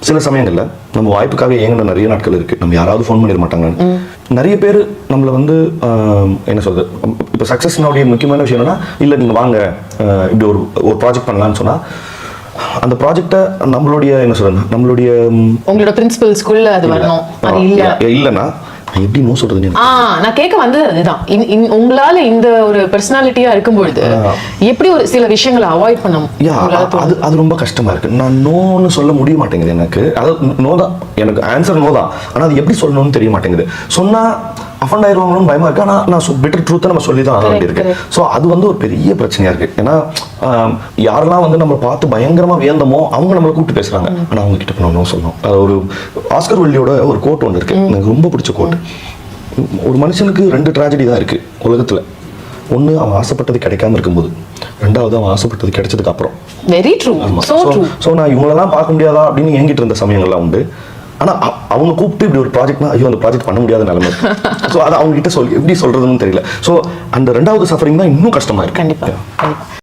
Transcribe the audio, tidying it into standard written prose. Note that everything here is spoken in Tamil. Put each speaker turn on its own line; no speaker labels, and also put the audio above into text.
சில சமயங்களில் நம்ம வாய்ப்புக்காக இயங்கின நிறைய நாட்கள் இருக்குது. நம்ம யாராவது ஃபோன் பண்ணிட மாட்டாங்க. நிறைய பேர் நம்மளை வந்து என்ன சொல்றது, இப்போ சக்ஸஸ்னுடைய முக்கியமான விஷயம் என்னன்னா, இல்லை நீங்கள் வாங்க இப்படி ஒரு ப்ராஜெக்ட் பண்ணலான்னு சொன்னால் அந்த ப்ராஜெக்டை நம்மளுடைய என்ன சொல்றது, நம்மளுடைய
உங்களோட பிரின்சிபல்ஸ்குள்ள அது வரணும். அது
இல்லைன்னா எப்படி நோ சொல்றது?
நான் கேட்க வந்தது அதுதான். உங்களால இந்த ஒரு பர்சனாலிட்டியா இருக்கும்பொழுது எப்படி ஒரு சில விஷயங்களை அவாய்ட் பண்ண
அது ரொம்ப கஷ்டமா இருக்கு. நான் நோன்னு சொல்ல முடிய மாட்டேங்குது எனக்கு. அதாவது நோ தான், எனக்கு ஆன்சர் நோ தான். ஆனா அது எப்படி சொல்லணும்னு தெரிய மாட்டேங்குது. சொன்னா அஃபண்ட் ஆயிடுவாங்களோன்னு பயமா இருக்கு. ஆனா நான் பெட்டர் ட்ரூத்தை நம்ம சொல்லி தான் ஆக வேண்டியிருக்கு. ஸோ அது வந்து ஒரு பெரிய பிரச்சனையா இருக்கு. ஏன்னா யாரெல்லாம் வந்து நம்ம பார்த்து பயங்கரமா வியந்தமோ அவங்க நம்மளை கூப்பிட்டு பேசுறாங்க. ஆனா அவங்க கிட்ட போனோம் சொல்லணும். ஒரு ஆஸ்கர் வெல்லியோட ஒரு கோட் ஒன்று இருக்கு, எனக்கு ரொம்ப பிடிச்ச கோட். ஒரு மனுஷனுக்கு 2 ட்ராஜடி தான் இருக்கு உலகத்துல. ஒண்ணு அவன் ஆசைப்பட்டது கிடைக்காம இருக்கும்போது, ரெண்டாவது அவன் ஆசைப்பட்டது கிடைச்சதுக்கு அப்புறம்.
Very true.
ஸோ நான் இவங்களெல்லாம் பார்க்க முடியாதா அப்படின்னு என்கிட்ட இருந்த சமயங்கள்லாம் உண்டு. ஆனா அவங்க கூப்பிட்டு இப்படி ஒரு ப்ராஜெக்ட்னா ஐயோ அந்த ப்ராஜெக்ட் பண்ண முடியாத நிலைமை. ஸோ அதை அவங்க கிட்ட எப்படி சொல்றதுன்னு தெரியல. ஸோ அந்த 2வது சஃபரிங் தான் இன்னும் கஷ்டமா இருக்கு.
கண்டிப்பா.